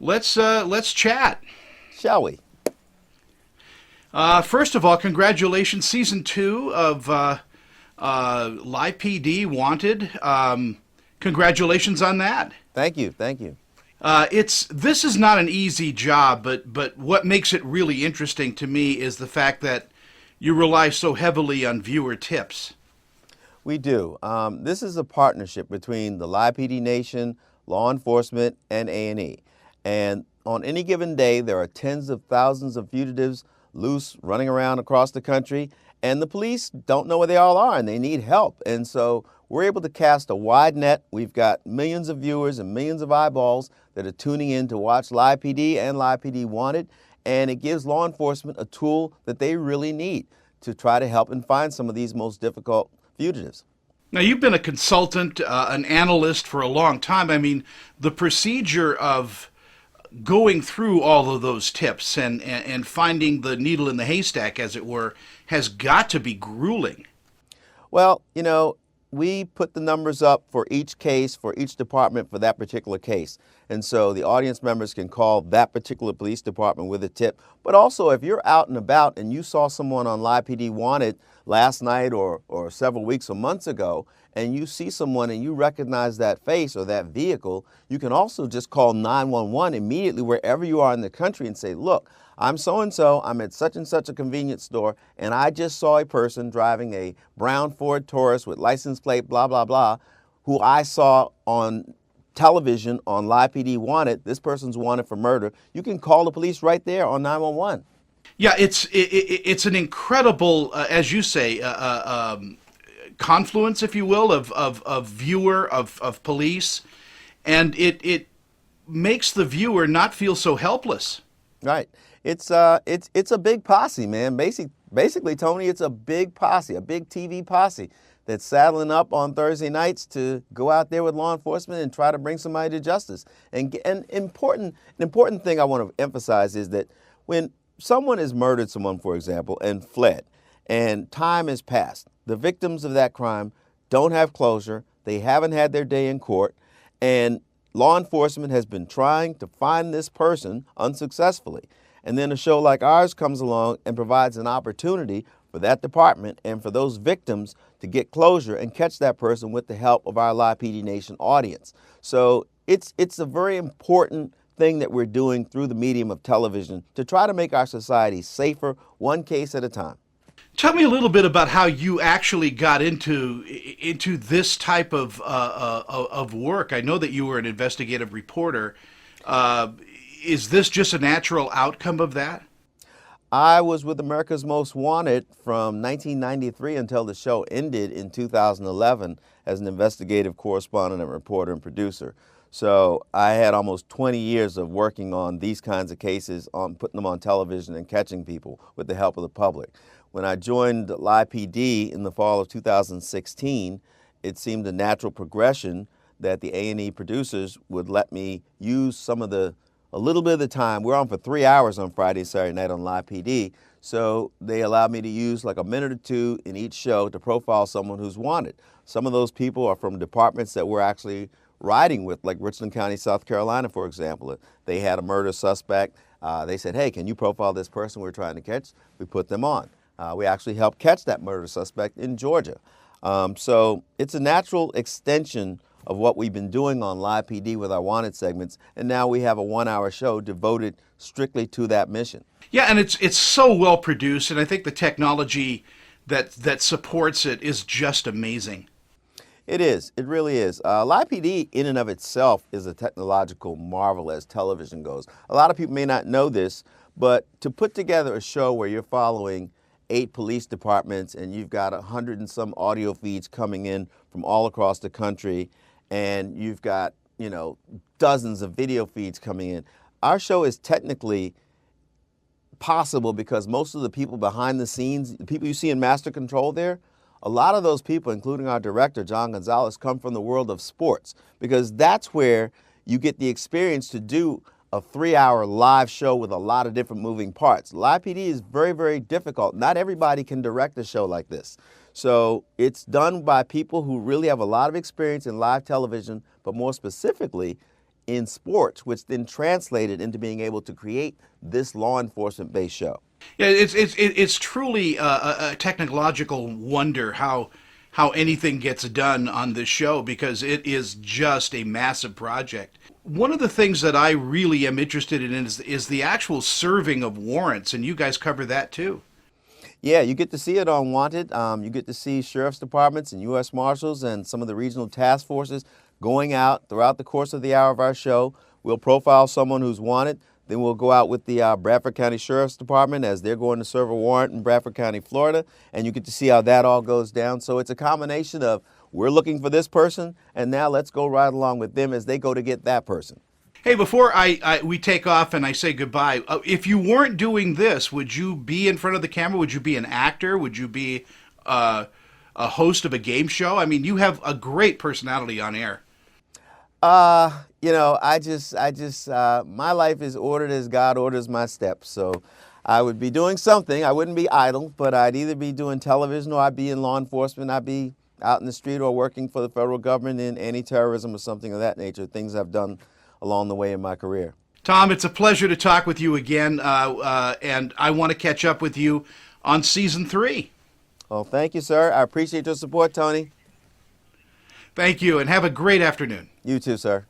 Let's chat. Shall we? First of all, congratulations, season two of Live PD Wanted. Congratulations on that. Thank you. Thank you. It's this is not an easy job, but what makes it really interesting to me is the fact that you rely so heavily on viewer tips. We do. This is a partnership between the Live PD Nation, law enforcement, and A&E. And on any given day, there are tens of thousands of fugitives loose running around across the country, and the police don't know where they all are, and they need help. And so we're able to cast a wide net. We've got millions of viewers and millions of eyeballs that are tuning in to watch Live PD and Live PD Wanted, and it gives law enforcement a tool that they really need to try to help and find some of these most difficult fugitives. Now, you've been a consultant, an analyst for a long time. I mean, the procedure of going through all of those tips and finding the needle in the haystack, as it were, has got to be grueling. Well, we put the numbers up for each case, for each department for that particular case. And so the audience members can call that particular police department with a tip. But also, if you're out and about and you saw someone on Live PD Wanted last night or several weeks or months ago, and you see someone and you recognize that face or that vehicle, you can also just call 911 immediately wherever you are in the country and say, look, I'm so-and-so, I'm at such and such a convenience store, and I just saw a person driving a brown Ford Taurus with license plate, blah, blah, blah, who I saw on television on Live PD Wanted. This person's wanted for murder. You can call the police right there on 911. Yeah, it's an incredible, as you say, confluence, if you will, of viewer, of police, and it makes the viewer not feel so helpless. Right. It's a big posse, man. Basically, Tony, it's a big posse, a big TV posse that's saddling up on Thursday nights to go out there with law enforcement and try to bring somebody to justice. And an important thing I want to emphasize is that when someone has murdered someone, for example, and fled, and time has passed, the victims of that crime don't have closure. They haven't had their day in court, and law enforcement has been trying to find this person unsuccessfully. And then a show like ours comes along and provides an opportunity for that department and for those victims to get closure and catch that person with the help of our Live PD Nation audience. So it's a very important thing that we're doing through the medium of television to try to make our society safer, one case at a time. Tell me a little bit about how you actually got into this type of work. I know that you were an investigative reporter. Is this just a natural outcome of that? I was with America's Most Wanted from 1993 until the show ended in 2011 as an investigative correspondent and reporter and producer. So I had almost 20 years of working on these kinds of cases, on putting them on television and catching people with the help of the public. When I joined Live PD in the fall of 2016, it seemed a natural progression that the A&E producers would let me use a little bit of the time. We're on for 3 hours on Friday and Saturday night on Live PD, so they allowed me to use like a minute or two in each show to profile someone who's wanted. Some of those people are from departments that we're actually riding with, like Richland County, South Carolina, for example. They had a murder suspect. They said, hey, can you profile this person we're trying to catch? We put them on. We actually helped catch that murder suspect in Georgia. So it's a natural extension of what we've been doing on Live PD with our Wanted segments, and now we have a 1-hour show devoted strictly to that mission. Yeah, and it's so well produced, and I think the technology that supports it is just amazing. It is. It really is. Live PD in and of itself is a technological marvel as television goes. A lot of people may not know this, but to put together a show where you're following 8 police departments and you've got 100 and some audio feeds coming in from all across the country, and you've got, dozens of video feeds coming in. Our show is technically possible because most of the people behind the scenes, the people you see in master control there, a lot of those people, including our director, John Gonzalez, come from the world of sports, because that's where you get the experience to do a 3-hour live show with a lot of different moving parts. Live PD is very, very difficult. Not everybody can direct a show like this. So it's done by people who really have a lot of experience in live television, but more specifically in sports, which then translated into being able to create this law enforcement-based show. Yeah, it's truly a technological wonder how anything gets done on this show, because it is just a massive project. One of the things that I really am interested in is the actual serving of warrants, and you guys cover that too. Yeah, you get to see it on Wanted. You get to see sheriff's departments and U.S. Marshals and some of the regional task forces going out throughout the course of the hour of our show. We'll profile someone who's wanted. Then we'll go out with the Bradford County Sheriff's Department as they're going to serve a warrant in Bradford County, Florida. And you get to see how that all goes down. So it's a combination of we're looking for this person, and now let's go right along with them as they go to get that person. Hey, before we take off and I say goodbye, if you weren't doing this, would you be in front of the camera? Would you be an actor? Would you be a host of a game show? I mean, you have a great personality on air. You know, my life is ordered as God orders my steps. So I would be doing something. I wouldn't be idle, but I'd either be doing television or I'd be in law enforcement. I'd be out in the street or working for the federal government in anti-terrorism or something of that nature, things I've done along the way in my career. Tom, it's a pleasure to talk with you again, and I want to catch up with you on season 3. Well, thank you, sir. I appreciate your support, Tony. Thank you, and have a great afternoon. You too, sir.